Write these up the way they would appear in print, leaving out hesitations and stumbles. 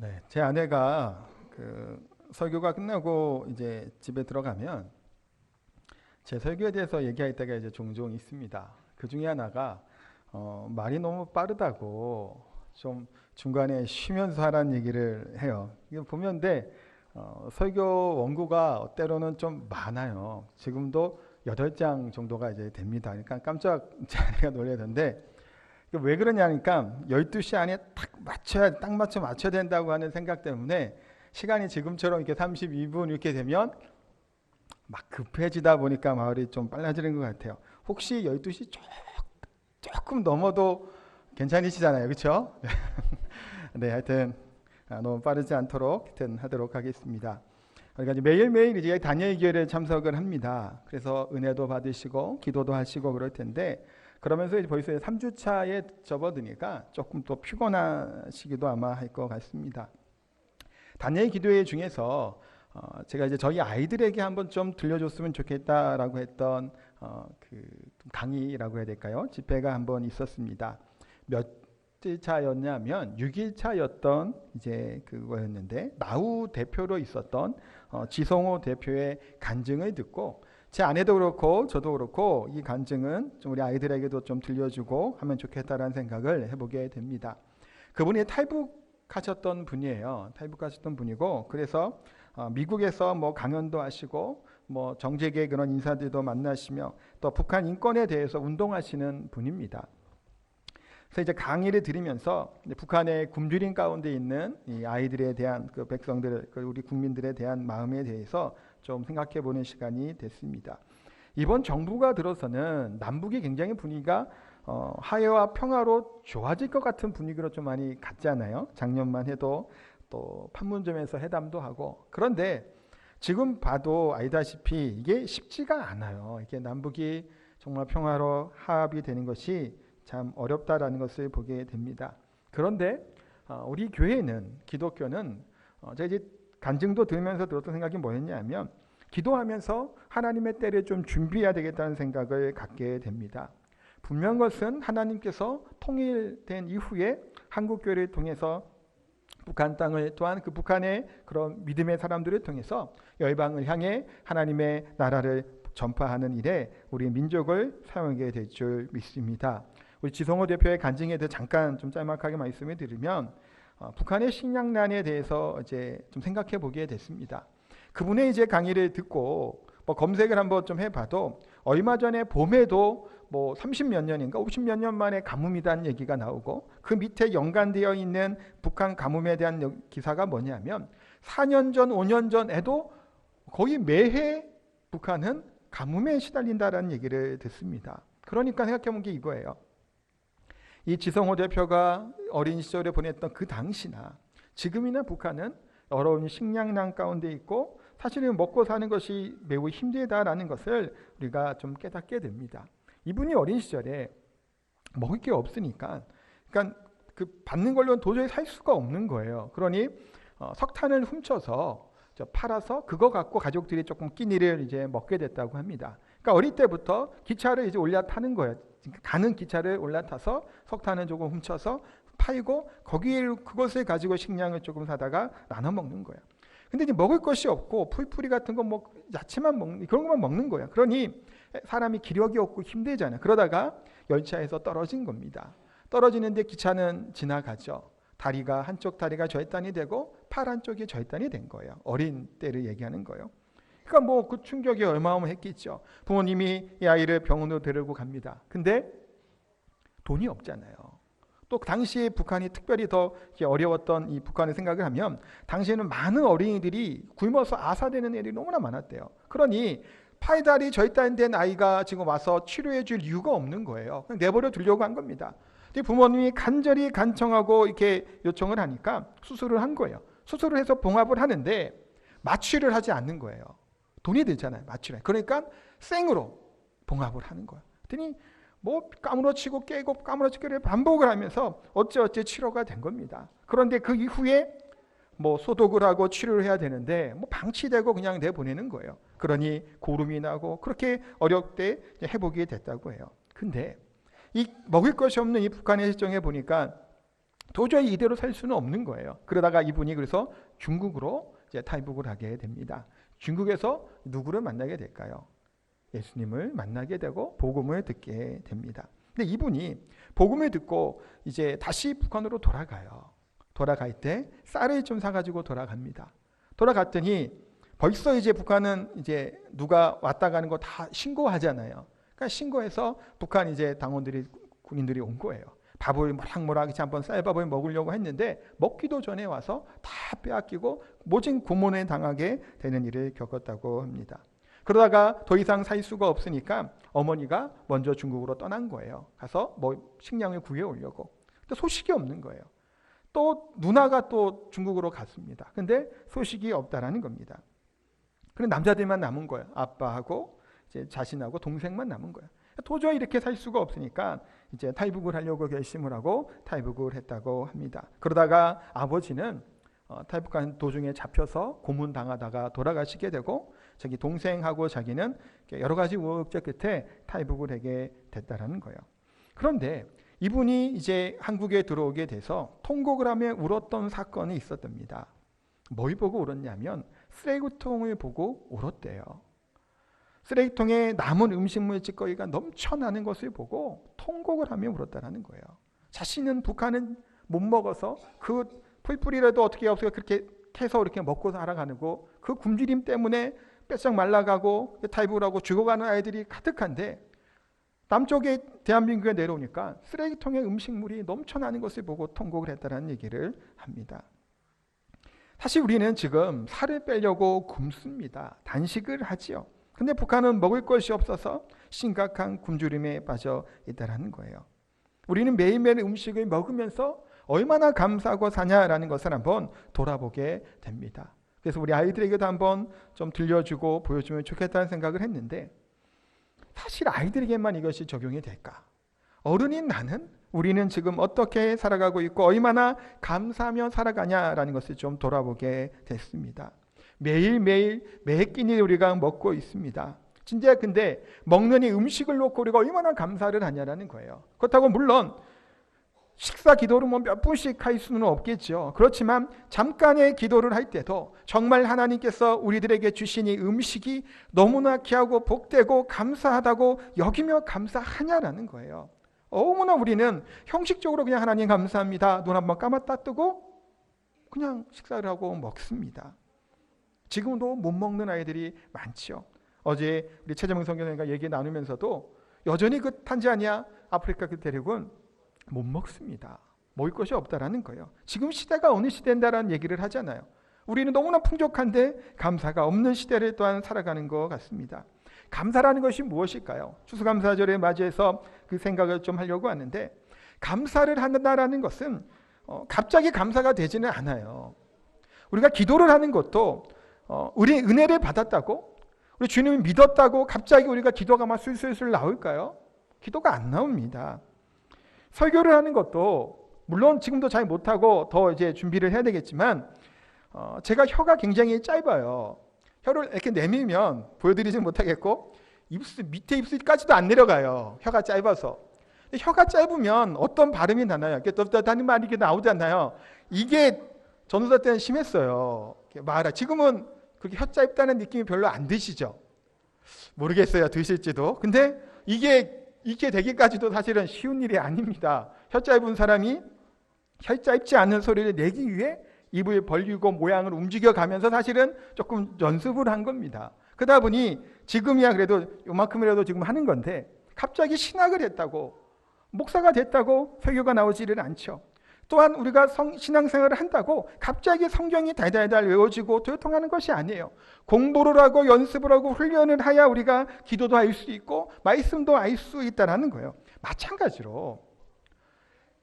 네, 제 아내가 설교가 끝나고 이제 집에 들어가면 제 설교에 대해서 얘기할 때가 이제 종종 있습니다. 그 중에 하나가 말이 너무 빠르다고 좀 중간에 쉬면서 하라는 얘기를 해요. 이거 보면 설교 원고가 때로는 좀 많아요. 지금도 8장 정도가 이제 됩니다. 그러니까 깜짝 제 아내가 놀라던데 왜 그러냐니까 12시 안에 딱 맞춰야 된다고 하는 생각 때문에 시간이 지금처럼 이렇게 32분 이렇게 되면 막 급해지다 보니까 마을이 좀 빨라지는 것 같아요. 혹시 12시 조금 넘어도 괜찮으시잖아요. 그렇죠? 네, 하여튼 너무 빠르지 않도록 하여튼 하도록 하겠습니다. 그러니까 이제 매일매일 이제 다니엘 교회를 참석을 합니다. 그래서 은혜도 받으시고 기도도 하시고 그럴 텐데 그러면서 이제 벌써 3주차에 접어드니까 조금 또 피곤하시기도 아마 할 것 같습니다. 다니엘 기도회 중에서 제가 이제 저희 아이들에게 한번 좀 들려줬으면 좋겠다라고 했던 그 강의라고 해야 될까요? 집회가 한번 있었습니다. 몇 일차였냐면 6일차였던 이제 그거였는데 나우 대표로 있었던 지성호 대표의 간증을 듣고 제 아내도 그렇고 저도 그렇고 이 간증은 좀 우리 아이들에게도 좀 들려주고 하면 좋겠다라는 생각을 해보게 됩니다. 그분이 탈북하셨던 분이에요. 탈북하셨던 분이고 그래서 미국에서 뭐 강연도 하시고 뭐 정재계 그런 인사들도 만나시며 또 북한 인권에 대해서 운동하시는 분입니다. 그래서 이제 강의를 들으면서 북한의 굶주림 가운데 있는 이 아이들에 대한 그 백성들, 우리 국민들에 대한 마음에 대해서 좀 생각해 보는 시간이 됐습니다. 이번 정부가 들어서는 남북이 굉장히 분위기가 화해와 평화로 좋아질 것 같은 분위기로 좀 많이 갔잖아요. 작년만 해도 또 판문점에서 회담도 하고 그런데 지금 봐도 알다시피 이게 쉽지가 않아요. 이게 남북이 정말 평화로 합이 되는 것이 참 어렵다라는 것을 보게 됩니다. 그런데 우리 교회는 기독교는 제가 이제 간증도 들으면서 들었던 생각이 뭐였냐면 기도하면서 하나님의 때를 좀 준비해야 되겠다는 생각을 갖게 됩니다. 분명한 것은 하나님께서 통일된 이후에 한국교회를 통해서 북한 땅을 또한 그 북한의 그런 믿음의 사람들을 통해서 열방을 향해 하나님의 나라를 전파하는 일에 우리 민족을 사용하게 될 줄 믿습니다. 우리 지성호 대표의 간증에 대해 잠깐 좀 짤막하게 말씀을 드리면 북한의 식량난에 대해서 이제 좀 생각해 보게 됐습니다. 그분의 이제 강의를 듣고 뭐 검색을 한번 좀 해봐도 얼마 전에 봄에도 뭐 30몇 년인가 50몇 년 만에 가뭄이라는 얘기가 나오고 그 밑에 연관되어 있는 북한 가뭄에 대한 기사가 뭐냐면 4년 전, 5년 전에도 거의 매해 북한은 가뭄에 시달린다라는 얘기를 듣습니다. 그러니까 생각해본 게 이거예요. 이 지성호 대표가 어린 시절에 보냈던 그 당시나 지금이나 북한은 어려운 식량난 가운데 있고 사실은 먹고 사는 것이 매우 힘들다라는 것을 우리가 좀 깨닫게 됩니다. 이분이 어린 시절에 먹을 게 없으니까 그러니까 그 받는 걸로는 도저히 살 수가 없는 거예요. 그러니 석탄을 훔쳐서 팔아서 그거 갖고 가족들이 조금 끼니를 이제 먹게 됐다고 합니다. 그러니까 어릴 때부터 기차를 이제 올라타는 거예요. 가는 기차를 올라타서 석탄을 조금 훔쳐서 팔고 그것을 가지고 식량을 조금 사다가 나눠 먹는 거예요. 근데 이제 먹을 것이 없고 풀뿌리 같은 거 뭐 야채만 먹는 그런 것만 먹는 거예요. 그러니 사람이 기력이 없고 힘들잖아요. 그러다가 열차에서 떨어진 겁니다. 떨어지는데 기차는 지나가죠. 한쪽 다리가 절단이 되고 팔 한쪽이 절단이 된 거예요. 어린 때를 얘기하는 거예요. 그러니까 뭐 그 충격이 어마어마했겠죠. 부모님이 이 아이를 병원으로 데리고 갑니다. 근데 돈이 없잖아요. 또 당시에 북한이 특별히 더 어려웠던 이 북한의 생각을 하면 당시에는 많은 어린이들이 굶어서 아사되는 애들이 너무나 많았대요. 그러니 팔다리 절단된 아이가 지금 와서 치료해 줄 이유가 없는 거예요. 그냥 내버려 두려고 한 겁니다. 근데 부모님이 간절히 간청하고 이렇게 요청을 하니까 수술을 한 거예요. 수술을 해서 봉합을 하는데 마취를 하지 않는 거예요. 돈이 들잖아요. 마취를. 그러니까 생으로 봉합을 하는 거예요. 그랬더니 뭐 까무러치고 깨고 까무러치고 반복을 하면서 어찌어찌 치료가 된 겁니다. 그런데 그 이후에 뭐 소독을 하고 치료를 해야 되는데 뭐 방치되고 그냥 내보내는 거예요. 그러니 고름이 나고 그렇게 어렵게 회복이 됐다고 해요. 근데 이 먹을 것이 없는 이 북한의 실정에 보니까 도저히 이대로 살 수는 없는 거예요. 그러다가 이분이 그래서 중국으로 이제 탈북을 하게 됩니다. 중국에서 누구를 만나게 될까요? 예수님을 만나게 되고 복음을 듣게 됩니다. 근데 이분이 복음을 듣고 이제 다시 북한으로 돌아가요. 돌아갈 때 쌀을 좀 사가지고 돌아갑니다. 돌아갔더니 벌써 이제 북한은 이제 누가 왔다 가는 거 다 신고하잖아요. 그러니까 신고해서 북한 이제 당원들이 군인들이 온 거예요. 밥을 모락모락 한번 쌀밥을 먹으려고 했는데 먹기도 전에 와서 다 빼앗기고 모진 고문에 당하게 되는 일을 겪었다고 합니다. 그러다가 더 이상 살 수가 없으니까 어머니가 먼저 중국으로 떠난 거예요. 가서 뭐 식량을 구해오려고. 근데 소식이 없는 거예요. 또 누나가 또 중국으로 갔습니다. 근데 소식이 없다라는 겁니다. 그럼 남자들만 남은 거예요. 아빠하고 이제 자신하고 동생만 남은 거예요. 도저히 이렇게 살 수가 없으니까 이제 탈북을 하려고 결심을 하고 탈북을 했다고 합니다. 그러다가 아버지는 탈북한 도중에 잡혀서 고문당하다가 돌아가시게 되고 자기 동생하고 자기는 여러 가지 우여곡절 끝에 탈북을 하게 됐다라는 거예요. 그런데 이분이 이제 한국에 들어오게 돼서 통곡을 하며 울었던 사건이 있었답니다. 뭘 보고 울었냐면 쓰레기통을 보고 울었대요. 쓰레기통에 남은 음식물 찌꺼기가 넘쳐나는 것을 보고 통곡을 하며 울었다는 거예요. 자신은 북한은 못 먹어서 그 풀뿌리라도 어떻게 없어서 그렇게 캐서 이렇게 먹고 살아가고 그 굶주림 때문에 뺏짝 말라가고 탈북을 하고 죽어가는 아이들이 가득한데 남쪽에 대한민국에 내려오니까 쓰레기통에 음식물이 넘쳐나는 것을 보고 통곡을 했다는 얘기를 합니다. 사실 우리는 지금 살을 빼려고 굶습니다. 단식을 하지요. 근데 북한은 먹을 것이 없어서 심각한 굶주림에 빠져 있다는 거예요. 우리는 매일매일 음식을 먹으면서 얼마나 감사하고 사냐라는 것을 한번 돌아보게 됩니다. 그래서 우리 아이들에게도 한번 좀 들려주고 보여주면 좋겠다는 생각을 했는데 사실 아이들에게만 이것이 적용이 될까? 어른인 나는 우리는 지금 어떻게 살아가고 있고 얼마나 감사하며 살아가냐라는 것을 좀 돌아보게 됐습니다. 매일매일 매 끼니 우리가 먹고 있습니다. 진짜 근데 먹는 이 음식을 놓고 우리가 얼마나 감사를 하냐라는 거예요. 그렇다고 물론 식사 기도를 뭐 몇 분씩 할 수는 없겠죠. 그렇지만 잠깐의 기도를 할 때도 정말 하나님께서 우리들에게 주신 이 음식이 너무나 귀하고 복되고 감사하다고 여기며 감사하냐라는 거예요. 너무나 우리는 형식적으로 그냥 하나님 감사합니다. 눈 한번 감았다 뜨고 그냥 식사를 하고 먹습니다. 지금도 못 먹는 아이들이 많죠. 어제 우리 최재명 선교사님과 얘기 나누면서도 여전히 그 탄자니아 아프리카 그 대륙은 못 먹습니다. 먹을 것이 없다라는 거예요. 지금 시대가 어느 시대인다라는 얘기를 하잖아요. 우리는 너무나 풍족한데 감사가 없는 시대를 또한 살아가는 것 같습니다. 감사라는 것이 무엇일까요? 추수감사절에 맞이해서 그 생각을 좀 하려고 하는데 감사를 한다라는 것은 갑자기 감사가 되지는 않아요. 우리가 기도를 하는 것도 우리 은혜를 받았다고 우리 주님을 믿었다고 갑자기 우리가 기도가 막 술술술 나올까요? 기도가 안 나옵니다. 설교를 하는 것도 물론 지금도 잘 못하고 더 이제 준비를 해야 되겠지만 제가 혀가 굉장히 짧아요. 혀를 이렇게 내밀면 보여드리지 못하겠고 밑에 입술까지도 안 내려가요. 혀가 짧아서. 혀가 짧으면 어떤 발음이 나나요? 이렇게 떳떳한 말이 이렇게 나오잖아요. 이게 전도사 때는 심했어요. 지금은 그렇게 혀 짧다는 느낌이 별로 안 드시죠? 모르겠어요. 드실지도. 근데 이게 되기까지도 사실은 쉬운 일이 아닙니다. 혀 짧은 사람이 혀 짧지 않은 소리를 내기 위해 입을 벌리고 모양을 움직여가면서 사실은 조금 연습을 한 겁니다. 그러다 보니 지금이야 그래도 요만큼이라도 지금 하는 건데 갑자기 신학을 했다고 목사가 됐다고 설교가 나오지를 않죠. 또한 우리가 신앙생활을 한다고 갑자기 성경이 달달달 외워지고 도통하는 것이 아니에요. 공부를 하고 연습을 하고 훈련을 해야 우리가 기도도 할 수 있고 말씀도 알 수 있다는 거예요. 마찬가지로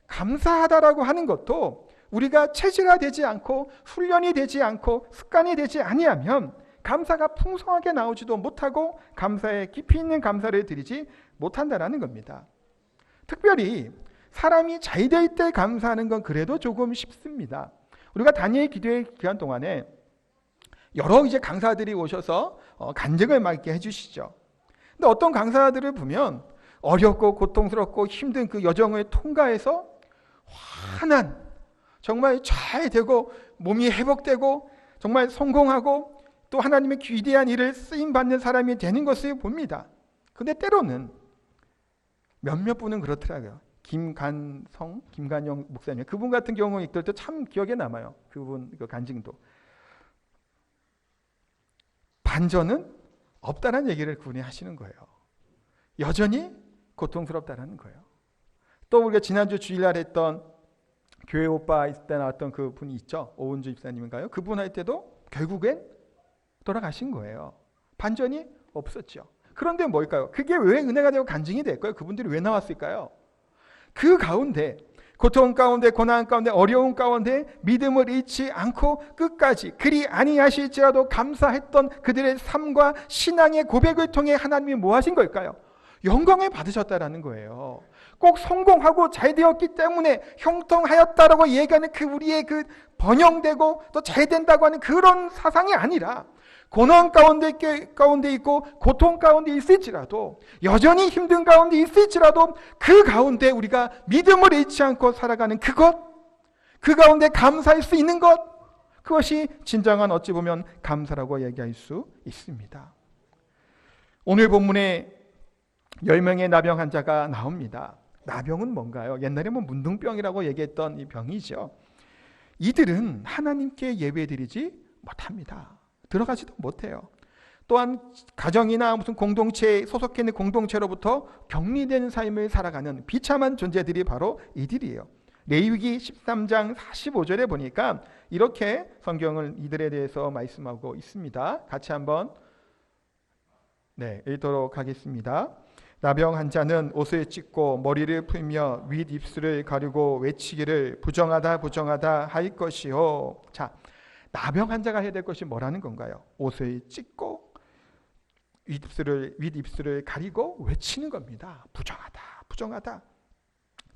감사하다라고 하는 것도 우리가 체질화되지 않고 훈련이 되지 않고 습관이 되지 아니하면 감사가 풍성하게 나오지도 못하고 감사에 깊이 있는 감사를 드리지 못한다라는 겁니다. 특별히 사람이 잘 될 때 감사하는 건 그래도 조금 쉽습니다. 우리가 다니엘 기도회 기간 동안에 여러 이제 강사들이 오셔서 간증을 막 이렇게 해주시죠. 근데 어떤 강사들을 보면 어렵고 고통스럽고 힘든 그 여정을 통과해서 환한 정말 잘 되고 몸이 회복되고 정말 성공하고 또 하나님의 위대한 일을 쓰임받는 사람이 되는 것을 봅니다. 근데 때로는 몇몇 분은 그렇더라고요. 김간영 목사님, 그분 같은 경우 이끌 때 참 기억에 남아요. 그분 그 간증도. 반전은 없다는 얘기를 그분이 하시는 거예요. 여전히 고통스럽다는 거예요. 또 우리가 지난주 주일날 했던 교회 오빠 있을 때 나왔던 그 분이 있죠. 오은주 집사님인가요? 그분 할 때도 결국엔 돌아가신 거예요. 반전이 없었죠. 그런데 뭘까요? 그게 왜 은혜가 되고 간증이 될까요? 그분들이 왜 나왔을까요? 그 가운데, 고통 가운데, 고난 가운데, 어려운 가운데 믿음을 잃지 않고 끝까지 그리 아니하실지라도 감사했던 그들의 삶과 신앙의 고백을 통해 하나님이 뭐 하신 걸까요? 영광을 받으셨다라는 거예요. 꼭 성공하고 잘 되었기 때문에 형통하였다라고 얘기하는 그 우리의 그 번영되고 또 잘 된다고 하는 그런 사상이 아니라, 고난 가운데 있고 고통 가운데 있을지라도, 여전히 힘든 가운데 있을지라도 그 가운데 우리가 믿음을 잃지 않고 살아가는 그것, 그 가운데 감사할 수 있는 것, 그것이 진정한 어찌 보면 감사라고 얘기할 수 있습니다. 오늘 본문에 10명의 나병 환자가 나옵니다. 나병은 뭔가요? 옛날에 문둥병이라고 얘기했던 이 병이죠. 이들은 하나님께 예배드리지 못합니다. 들어가지도 못해요. 또한 가정이나 무슨 공동체에 소속해 있는 공동체로부터 격리된 삶을 살아가는 비참한 존재들이 바로 이들이에요. 레위기 13장 45절에 보니까 이렇게 성경을 이들에 대해서 말씀하고 있습니다. 같이 한번 읽도록 하겠습니다. 나병 환자는 옷을 찢고 머리를 풀며 윗입술을 가리고 외치기를 부정하다 부정하다 할 것이요. 자, 나병 환자가 해야 될 것이 뭐라는 건가요? 옷을 찢고 윗입술을 가리고 외치는 겁니다. 부정하다 부정하다.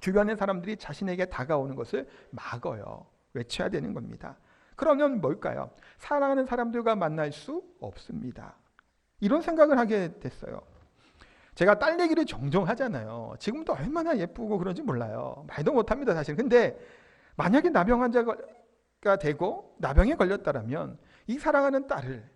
주변의 사람들이 자신에게 다가오는 것을 막어요. 외쳐야 되는 겁니다. 그러면 뭘까요? 사랑하는 사람들과 만날 수 없습니다. 이런 생각을 하게 됐어요. 제가 딸 얘기를 종종 하잖아요. 지금도 얼마나 예쁘고 그런지 몰라요. 말도 못합니다 사실. 근데 만약에 나병 환자가 되고 나병에 걸렸다면 이 사랑하는 딸을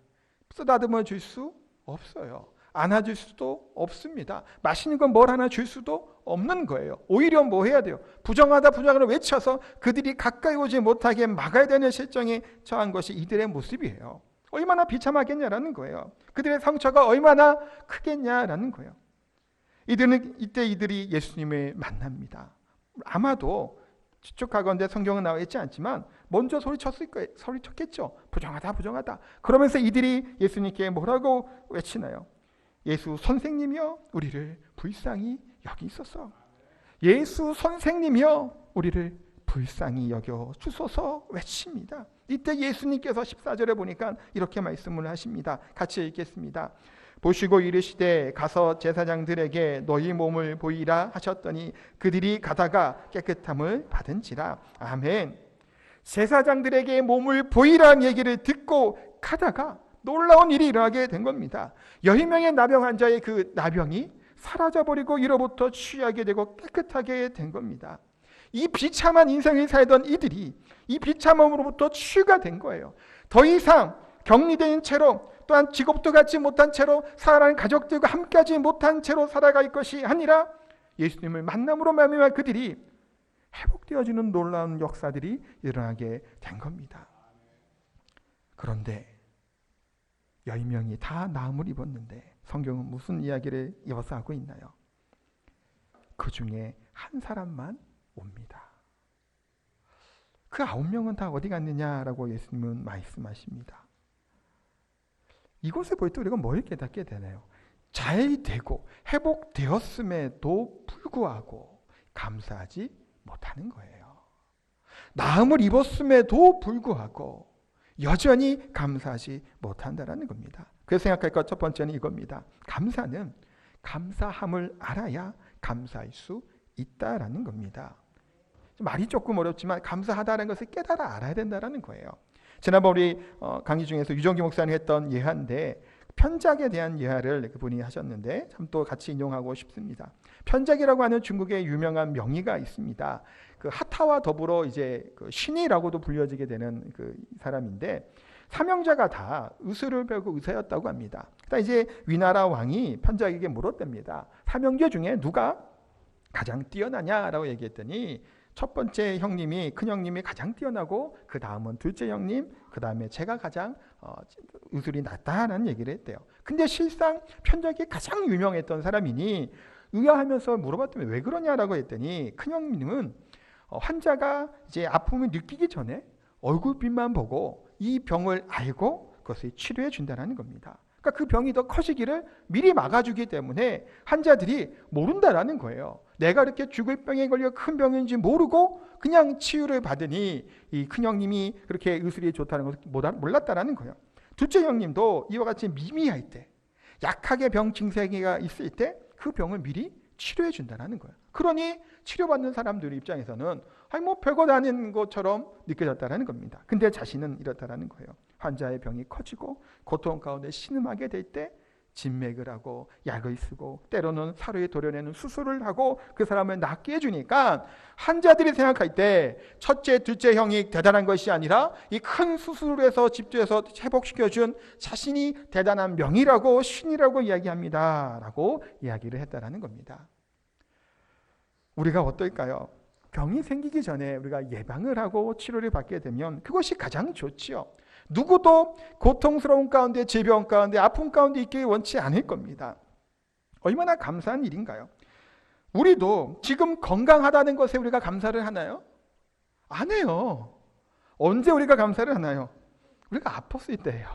쓰다듬어 줄 수 없어요. 안아줄 수도 없습니다. 맛있는 건 뭘 하나 줄 수도 없는 거예요. 오히려 뭐 해야 돼요? 부정하다 부정하다 외쳐서 그들이 가까이 오지 못하게 막아야 되는 실정에 처한 것이 이들의 모습이에요. 얼마나 비참하겠냐라는 거예요. 그들의 상처가 얼마나 크겠냐라는 거예요. 이들이 예수님을 만납니다. 아마도 추측하건대 성경은 나와 있지 않지만 먼저 소리쳤겠죠. 부정하다 부정하다. 그러면서 이들이 예수님께 뭐라고 외치나요? 예수 선생님이여 우리를 불쌍히 여기소서. 예수 선생님이여 우리를 불쌍히 여겨 주소서 외칩니다. 이때 예수님께서 14절에 보니까 이렇게 말씀을 하십니다. 같이 읽겠습니다. 보시고 이르시되 가서 제사장들에게 너희 몸을 보이라 하셨더니 그들이 가다가 깨끗함을 받은지라. 아멘. 제사장들에게 몸을 보이라는 얘기를 듣고 가다가 놀라운 일이 일어나게 된 겁니다. 10명의 나병 환자의 그 나병이 사라져버리고 이로부터 취하게 되고 깨끗하게 된 겁니다. 이 비참한 인생을 살던 이들이 이 비참함으로부터 취가 된 거예요. 더 이상 격리된 채로, 또한 직업도 갖지 못한 채로, 사랑하는 가족들과 함께하지 못한 채로 살아갈 것이 아니라 예수님을 만남으로 말미암아 그들이 회복되어지는 놀라운 역사들이 일어나게 된 겁니다. 그런데 10명이 다 나음을 입었는데 성경은 무슨 이야기를 이어서 하고 있나요? 그 중에 한 사람만 옵니다. 그 9명은 다 어디 갔느냐라고 예수님은 말씀하십니다. 이것을 볼 때 우리가 뭘 깨닫게 되나요? 잘 되고 회복되었음에도 불구하고 감사하지 못하는 거예요. 나음을 입었음에도 불구하고 여전히 감사하지 못한다는 겁니다. 그래서 생각할 것 첫 번째는 이겁니다. 감사는 감사함을 알아야 감사할 수 있다라는 겁니다. 말이 조금 어렵지만 감사하다는 것을 깨달아 알아야 된다는 거예요. 지난번 우리 강의 중에서 유정기 목사님 했던 예화인데 편작에 대한 예화를 그분이 하셨는데 참 또 같이 인용하고 싶습니다. 편작이라고 하는 중국의 유명한 명의가 있습니다. 그 하타와 더불어 이제 그 신이라고도 불려지게 되는 그 사람인데, 삼형제가 다 의술을 배우고 의사였다고 합니다. 그러니까 이제 위나라 왕이 편자에게 물었답니다. 삼형제 중에 누가 가장 뛰어나냐라고 얘기했더니 첫 번째 형님이, 큰 형님이 가장 뛰어나고 그 다음은 둘째 형님, 그 다음에 제가 가장 의술이 낫다라는 얘기를 했대요. 근데 실상 편자에게 가장 유명했던 사람이니 의아하면서 물어봤더니 왜 그러냐라고 했더니 큰 형님은 환자가 이제 아픔을 느끼기 전에 얼굴빛만 보고 이 병을 알고 그것을 치료해 준다는 겁니다. 그러니까 그 병이 더 커지기를 미리 막아주기 때문에 환자들이 모른다라는 거예요. 내가 이렇게 죽을 병에 걸려 큰 병인지 모르고 그냥 치유를 받으니 이 큰형님이 그렇게 의술이 좋다는 것을 몰랐다라는 거예요. 둘째 형님도 이와 같이 미미할 때, 약하게 병 증세가 있을 때 그 병을 미리 치료해 준다는 거예요. 그러니 치료받는 사람들 입장에서는 뭐 별거 아닌 것처럼 느껴졌다는 겁니다. 근데 자신은 이렇다라는 거예요. 환자의 병이 커지고 고통 가운데 신음하게 될 때 진맥을 하고 약을 쓰고 때로는 사료에 도려내는 수술을 하고 그 사람을 낫게 해주니까 환자들이 생각할 때 첫째, 둘째 형이 대단한 것이 아니라 이 큰 수술을 해서 집도해서 회복시켜준 자신이 대단한 명이라고 신이라고 이야기합니다 라고 이야기를 했다라는 겁니다. 우리가 어떨까요? 병이 생기기 전에 우리가 예방을 하고 치료를 받게 되면 그것이 가장 좋지요. 누구도 고통스러운 가운데, 질병 가운데, 아픔 가운데 있기 원치 않을 겁니다. 얼마나 감사한 일인가요? 우리도 지금 건강하다는 것에 우리가 감사를 하나요? 안 해요. 언제 우리가 감사를 하나요? 우리가 아팠을 때예요.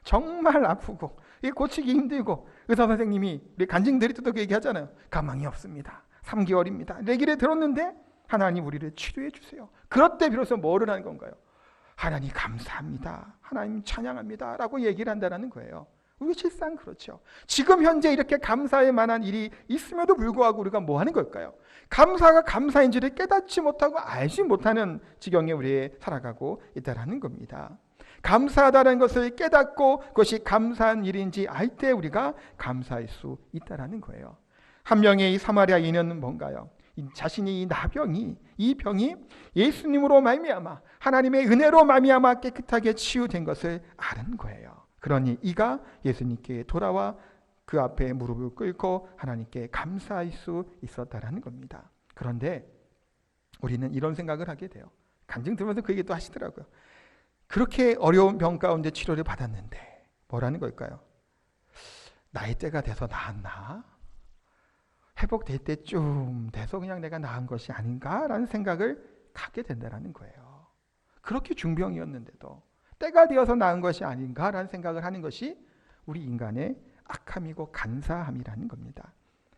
정말 아프고 고치기 힘들고 의사 선생님이 우리 간증들이 또 얘기하잖아요. 가망이 없습니다. 3개월입니다. 얘기를 들었는데 하나님 우리를 치료해 주세요. 그럴 때 비로소 뭐를 하는 건가요? 하나님 감사합니다. 하나님 찬양합니다. 라고 얘기를 한다는 거예요. 우리 실상 그렇죠. 지금 현재 이렇게 감사할 만한 일이 있음에도 불구하고 우리가 뭐 하는 걸까요? 감사가 감사인지를 깨닫지 못하고 알지 못하는 지경에 우리 살아가고 있다는 겁니다. 감사하다는 것을 깨닫고 그것이 감사한 일인지 알 때 우리가 감사할 수 있다는 거예요. 한 명의 이 사마리아인은 뭔가요? 자신이 이 병이 예수님으로 말미암아 하나님의 은혜로 말미암아 깨끗하게 치유된 것을 아는 거예요. 그러니 이가 예수님께 돌아와 그 앞에 무릎을 꿇고 하나님께 감사할 수 있었다라는 겁니다. 그런데 우리는 이런 생각을 하게 돼요. 간증 들으면서 그 얘기도 하시더라고요. 그렇게 어려운 병 가운데 치료를 받았는데 뭐라는 걸까요? 나이 때가 돼서 나았나? 회복될 때쯤 돼서 그냥 내가 나은 것이 아닌가라는 생각을 갖게 된다는 거예요. 그렇게 중병이었는데도 때가 되어서 나은 것이 아닌가라는 생각을 하는 것이 우리 인간의 악함이고 간사함이라는 겁니다.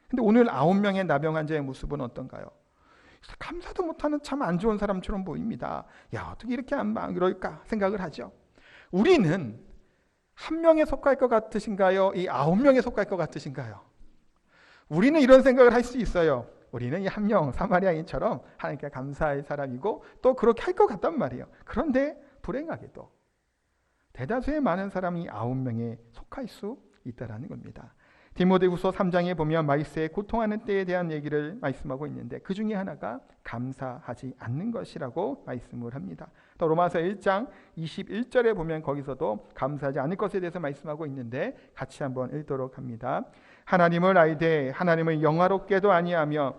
근데 오늘 9명의 나병 환자의 모습은 어떤가요? 감사도 못하는 참 안 좋은 사람처럼 보입니다. 야, 어떻게 이렇게 이럴까 생각을 하죠. 우리는 한 명에 속할 것 같으신가요? 이 9명에 속할 것 같으신가요? 우리는 이런 생각을 할 수 있어요. 우리는 이 한 명 사마리아인처럼 하나님께 감사할 사람이고 또 그렇게 할 것 같단 말이에요. 그런데 불행하게도 대다수의 많은 사람이 9명에 속할 수 있다는 겁니다. 디모데후서 3장에 보면 말세에 고통하는 때에 대한 얘기를 말씀하고 있는데 그 중에 하나가 감사하지 않는 것이라고 말씀을 합니다. 또 로마서 1장 21절에 보면 거기서도 감사하지 않을 것에 대해서 말씀하고 있는데 같이 한번 읽도록 합니다. 하나님을 알되 하나님을 영화롭게도 아니하며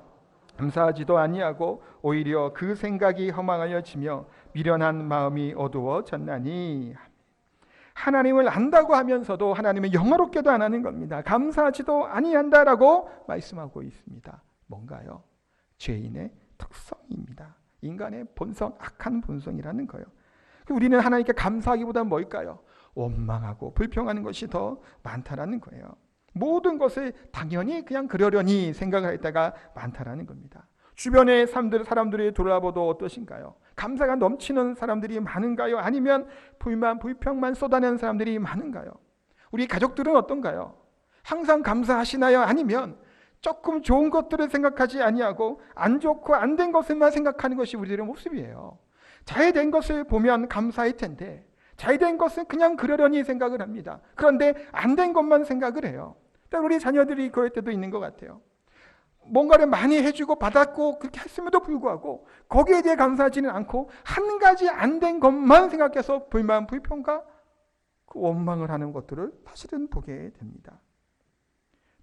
감사하지도 아니하고 오히려 그 생각이 허망하여지며 미련한 마음이 어두워졌나니. 하나님을 안다고 하면서도 하나님을 영화롭게도 안 하는 겁니다. 감사하지도 아니한다라고 말씀하고 있습니다. 뭔가요? 죄인의 특성입니다. 인간의 본성, 악한 본성이라는 거예요. 우리는 하나님께 감사하기보다는 뭘까요? 원망하고 불평하는 것이 더 많다라는 거예요. 모든 것을 당연히 그냥 그러려니 생각할 때가 많다라는 겁니다. 주변의 사람들이 돌아보도 어떠신가요? 감사가 넘치는 사람들이 많은가요? 아니면 불만, 불평만 쏟아내는 사람들이 많은가요? 우리 가족들은 어떤가요? 항상 감사하시나요? 아니면 조금 좋은 것들을 생각하지 아니하고 안 좋고 안 된 것을만 생각하는 것이 우리들의 모습이에요. 잘 된 것을 보면 감사할 텐데 잘 된 것은 그냥 그러려니 생각을 합니다. 그런데 안 된 것만 생각을 해요. 우리 자녀들이 그럴 때도 있는 것 같아요. 뭔가를 많이 해주고 받았고 그렇게 했음에도 불구하고 거기에 대해 감사하지는 않고 한 가지 안 된 것만 생각해서 불만, 불평과 그 원망을 하는 것들을 사실은 보게 됩니다.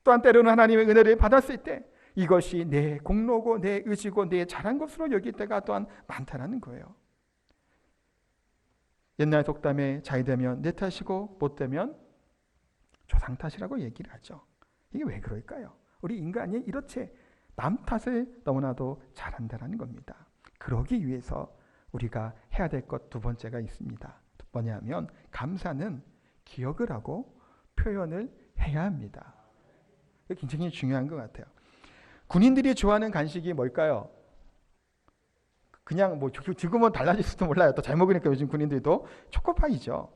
또한 때로는 하나님의 은혜를 받았을 때 이것이 내 공로고 내 의지고 내 잘한 것으로 여길 때가 또한 많다라는 거예요. 옛날 속담에 잘 되면 내 탓이고 못 되면 조상 탓이라고 얘기를 하죠. 이게 왜 그럴까요? 우리 인간이 이렇게 남 탓을 너무나도 잘한다는 겁니다. 그러기 위해서 우리가 해야 될 것 두 번째가 있습니다. 뭐냐면 감사는 기억을 하고 표현을 해야 합니다. 이게 굉장히 중요한 것 같아요. 군인들이 좋아하는 간식이 뭘까요? 그냥 뭐 지금은 달라질지도 몰라요. 또 잘 먹으니까 요즘 군인들도 초코파이죠.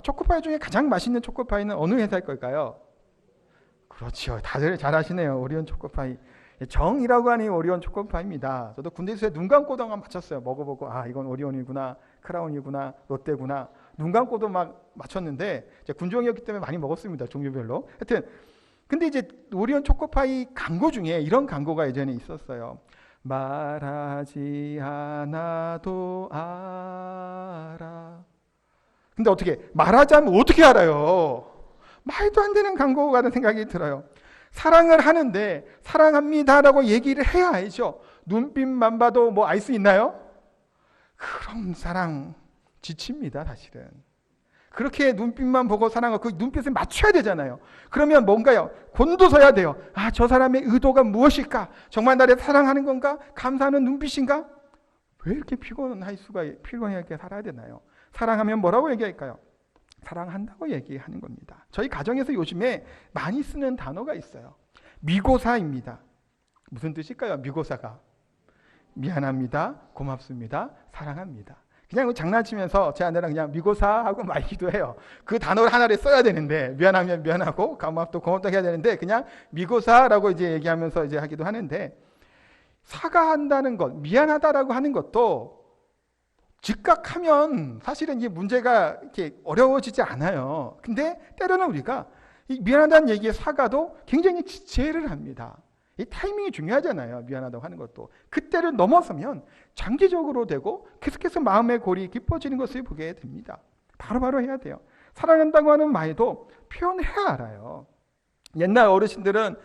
초코파이 중에 가장 맛있는 초코파이는 어느 회사일 걸까요? 그렇죠. 다들 잘 아시네요. 오리온 초코파이. 정이라고 하니 오리온 초코파이입니다. 저도 군대에서 눈 감고도 한번 맞췄어요. 먹어보고 이건 오리온이구나, 크라운이구나, 롯데구나. 눈 감고도 막 맞췄는데 군종이었기 때문에 많이 먹었습니다. 종류별로. 하여튼 근데 이제 오리온 초코파이 광고 중에 이런 광고가 예전에 있었어요. 말하지 않아도 알아. 근데 어떻게 말하자면 어떻게 알아요? 말도 안 되는 광고 같은 생각이 들어요. 사랑을 하는데 사랑합니다라고 얘기를 해야 알죠. 눈빛만 봐도 뭐 알 수 있나요? 그럼 사랑 지칩니다, 사실은. 그렇게 눈빛만 보고 사랑하고 그 눈빛을 맞춰야 되잖아요. 그러면 뭔가요? 곤두서야 돼요. 저 사람의 의도가 무엇일까? 정말 나를 사랑하는 건가? 감사하는 눈빛인가? 왜 이렇게 피곤하게 살아야 되나요? 사랑하면 뭐라고 얘기할까요? 사랑한다고 얘기하는 겁니다. 저희 가정에서 요즘에 많이 쓰는 단어가 있어요. 미고사입니다. 무슨 뜻일까요? 미고사가. 미안합니다. 고맙습니다. 사랑합니다. 그냥 장난치면서 제 아내랑 그냥 미고사하고 말기도 해요. 그 단어를 하나를 써야 되는데 미안하면 미안하고 고맙다 해야 되는데 그냥 미고사라고 이제 얘기하면서 이제 하기도 하는데 사과한다는 것, 미안하다라고 하는 것도 즉각하면 사실은 이 문제가 이렇게 어려워지지 않아요. 근데 때로는 우리가 이 미안하다는 얘기의 사과도 굉장히 지체를 합니다. 이 타이밍이 중요하잖아요. 미안하다고 하는 것도. 그때를 넘어서면 장기적으로 되고 계속해서 마음의 골이 깊어지는 것을 보게 됩니다. 바로바로 해야 돼요. 사랑한다고 하는 말도 표현해야 알아요. 옛날 어르신들은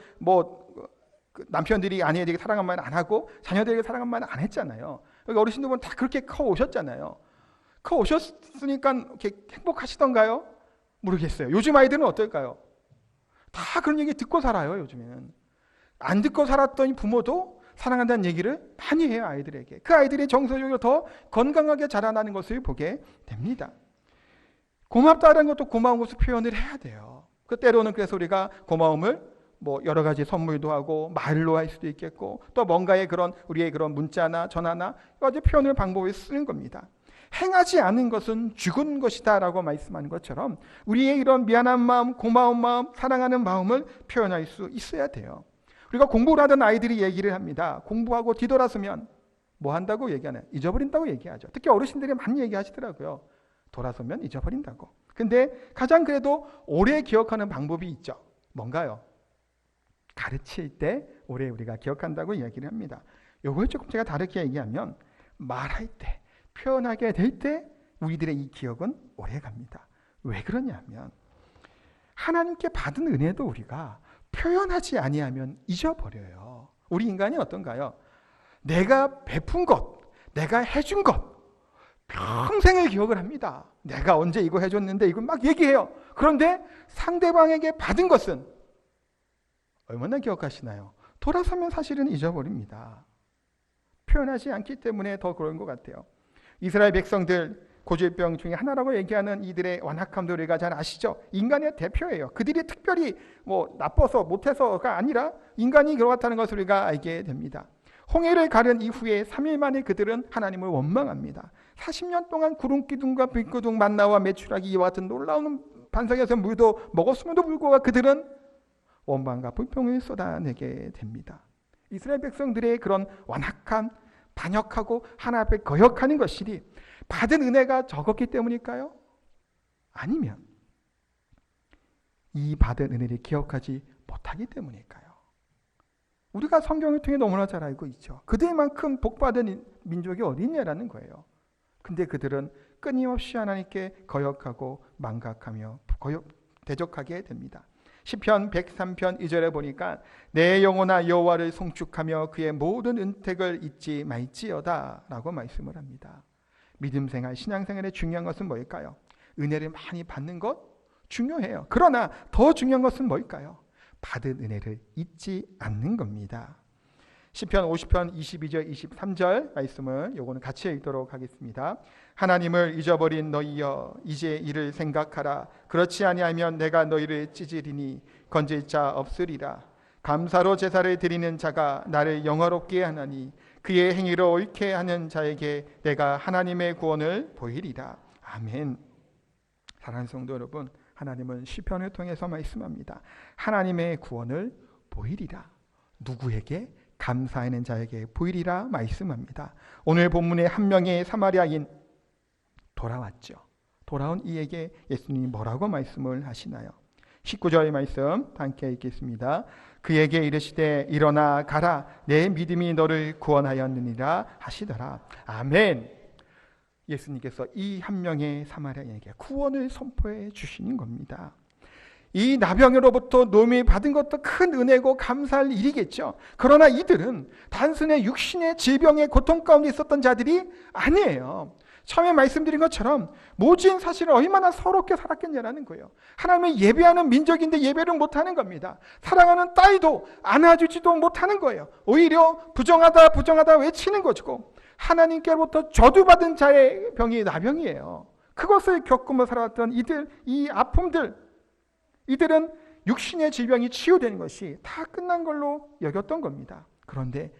남편들이 아내에게 사랑한 말 안 하고 자녀들에게 사랑한 말 안 했잖아요. 어르신들은 다 그렇게 커 오셨잖아요. 커 오셨으니까 이렇게 행복하시던가요? 모르겠어요. 요즘 아이들은 어떨까요? 다 그런 얘기 듣고 살아요. 요즘에는. 안 듣고 살았던 부모도 사랑한다는 얘기를 많이 해요. 아이들에게. 그 아이들이 정서적으로 더 건강하게 자라나는 것을 보게 됩니다. 고맙다는 것도 고마운 것을 표현을 해야 돼요. 그 때로는 그래서 우리가 고마움을 여러 가지 선물도 하고 말로 할 수도 있겠고 또 뭔가의 우리의 그런 문자나 전화나 여러 가지 표현을 방법을 쓰는 겁니다. 행하지 않은 것은 죽은 것이다 라고 말씀하는 것처럼 우리의 이런 미안한 마음, 고마운 마음, 사랑하는 마음을 표현할 수 있어야 돼요. 우리가 공부를 하던 아이들이 얘기를 합니다. 공부하고 뒤돌아서면 뭐 한다고 얘기하나요? 잊어버린다고 얘기하죠. 특히 어르신들이 많이 얘기하시더라고요. 돌아서면 잊어버린다고. 근데 가장 그래도 오래 기억하는 방법이 있죠. 뭔가요? 가르칠 때 오래 우리가 기억한다고 이야기를 합니다. 이걸 조금 제가 다르게 얘기하면 말할 때, 표현하게 될 때 우리들의 이 기억은 오래 갑니다. 왜 그러냐면 하나님께 받은 은혜도 우리가 표현하지 아니하면 잊어버려요. 우리 인간이 어떤가요? 내가 베푼 것, 내가 해준 것 평생을 기억을 합니다. 내가 언제 이거 해줬는데 이걸 막 얘기해요. 그런데 상대방에게 받은 것은 얼마나 기억하시나요? 돌아서면 사실은 잊어버립니다. 표현하지 않기 때문에 더 그런 것 같아요. 이스라엘 백성들 고질병 중에 하나라고 얘기하는 이들의 완악함도 우리가 잘 아시죠? 인간의 대표예요. 그들이 특별히 나빠서 못해서가 아니라 인간이 그렇다는 것을 우리가 알게 됩니다. 홍해를 가른 이후에 3일 만에 그들은 하나님을 원망합니다. 40년 동안 구름기둥과 불기둥 만나와 메추라기 이와 같은 놀라운 반석에서 물도 먹었음에도 불구하고 그들은 원망과 불평을 쏟아내게 됩니다. 이스라엘 백성들의 그런 완악한 반역하고 하나 앞에 거역하는 것이 받은 은혜가 적었기 때문일까요? 아니면 이 받은 은혜를 기억하지 못하기 때문일까요? 우리가 성경을 통해 너무나 잘 알고 있죠. 그들만큼 복받은 민족이 어디 있냐라는 거예요. 근데 그들은 끊임없이 하나님께 거역하고 망각하며 대적하게 됩니다. 시편 103편 2절에 보니까 내 영혼아 여호와를 송축하며 그의 모든 은택을 잊지 말지어다 라고 말씀을 합니다. 믿음생활, 신앙생활의 중요한 것은 뭘까요? 은혜를 많이 받는 것 중요해요. 그러나 더 중요한 것은 뭘까요? 받은 은혜를 잊지 않는 겁니다. 시편 50편 22절 23절 말씀을 요거는 같이 읽도록 하겠습니다. 하나님을 잊어버린 너희여 이제 이를 생각하라. 그렇지 아니하면 내가 너희를 찢으리니 건질 자 없으리라. 감사로 제사를 드리는 자가 나를 영화롭게 하나니 그의 행위로 옳게 하는 자에게 내가 하나님의 구원을 보이리라. 아멘. 사랑하는 성도 여러분, 하나님은 시편을 통해서 말씀합니다. 하나님의 구원을 보이리라. 누구에게? 감사하는 자에게 보이리라 말씀합니다. 오늘 본문의 한 명의 사마리아인 돌아왔죠. 돌아온 이에게 예수님이 뭐라고 말씀을 하시나요? 19절 말씀 함께 읽겠습니다. 그에게 이르시되 일어나 가라 내 믿음이 너를 구원하였느니라 하시더라. 아멘. 예수님께서 이 한 명의 사마리아인에게 구원을 선포해 주시는 겁니다. 이 나병으로부터 노임을 받은 것도 큰 은혜고 감사할 일이겠죠. 그러나 이들은 단순히 육신의 질병의 고통 가운데 있었던 자들이 아니에요. 처음에 말씀드린 것처럼 모진 사실은 얼마나 서럽게 살았겠냐라는 거예요. 하나님을 예배하는 민족인데 예배를 못하는 겁니다. 사랑하는 딸도 안아주지도 못하는 거예요. 오히려 부정하다 외치는 것이고 하나님께로부터 저주받은 자의 병이 나병이에요. 그것을 겪으며 살아왔던 이 아픔들, 이들은 육신의 질병이 치유되는 것이 다 끝난 걸로 여겼던 겁니다. 그런데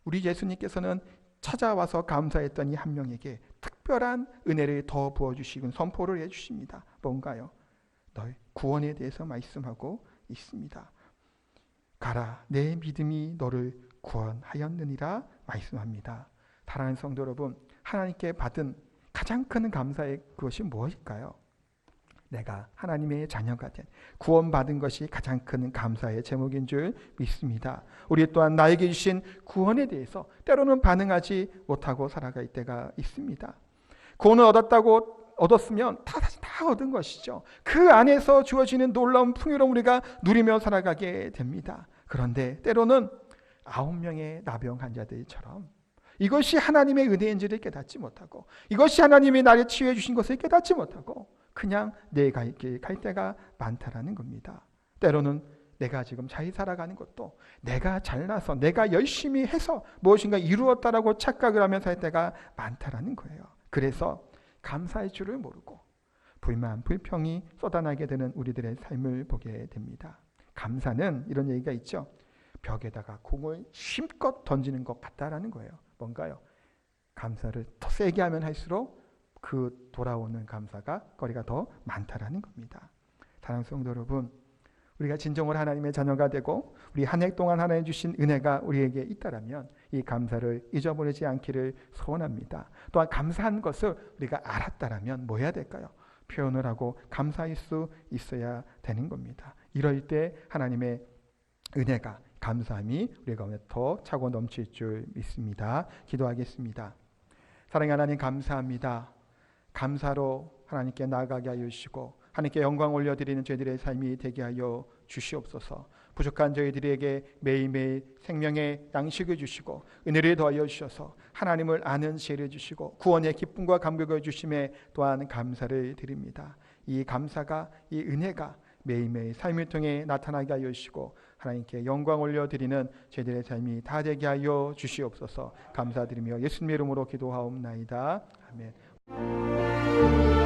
우리 예수님께서는 찾아와서 감사했던 이 한 명에게 특별한 은혜를 더 부어주시고 선포를 해주십니다. 뭔가요? 너의 구원에 대해서 말씀하고 있습니다. 가라 내 믿음이 너를 구원하였느니라 말씀합니다. 사랑하는 성도 여러분, 하나님께 받은 가장 큰 감사의 그것이 무엇일까요? 내가 하나님의 자녀가 된 구원받은 것이 가장 큰 감사의 제목인 줄 믿습니다. 우리 또한 나에게 주신 구원에 대해서 때로는 반응하지 못하고 살아갈 때가 있습니다. 구원을 얻었으면 사실 다 얻은 것이죠. 그 안에서 주어지는 놀라운 풍요로움 우리가 누리며 살아가게 됩니다. 그런데 때로는 9명의 나병 환자들처럼 이것이 하나님의 은혜인지를 깨닫지 못하고 이것이 하나님이 나를 치유해 주신 것을 깨닫지 못하고 그냥 내 갈 길 갈 때가 많다라는 겁니다. 때로는 내가 지금 잘 살아가는 것도 내가 잘나서 내가 열심히 해서 무엇인가 이루었다라고 착각을 하면서 할 때가 많다라는 거예요. 그래서 감사할 줄을 모르고 불만, 불평이 쏟아나게 되는 우리들의 삶을 보게 됩니다. 감사는 이런 얘기가 있죠. 벽에다가 공을 힘껏 던지는 것 같다라는 거예요. 뭔가요? 감사를 더 세게 하면 할수록 그 돌아오는 감사가 거리가 더 많다라는 겁니다. 사랑하는 성도 여러분, 우리가 진정으로 하나님의 자녀가 되고 우리 한 해 동안 하나님 주신 은혜가 우리에게 있다라면 이 감사를 잊어버리지 않기를 소원합니다. 또한 감사한 것을 우리가 알았다라면 뭐 해야 될까요? 표현을 하고 감사할 수 있어야 되는 겁니다. 이럴 때 하나님의 은혜가 감사함이 우리 가운데 더 차고 넘칠 줄 믿습니다. 기도하겠습니다. 사랑의 하나님 감사합니다. 감사로 하나님께 나아가게 하여 주시고 하나님께 영광 올려드리는 저희들의 삶이 되게 하여 주시옵소서. 부족한 저희들에게 매일매일 생명의 양식을 주시고 은혜를 더하여 주셔서 하나님을 아는 지혜를 주시고 구원의 기쁨과 감격을 주심에 또한 감사를 드립니다. 이 감사가 이 은혜가 매일매일 삶을 통해 나타나게 하여 주시고 하나님께 영광 올려드리는 저희들의 삶이 다 되게 하여 주시옵소서. 감사드리며 예수님의 이름으로 기도하옵나이다. 아멘.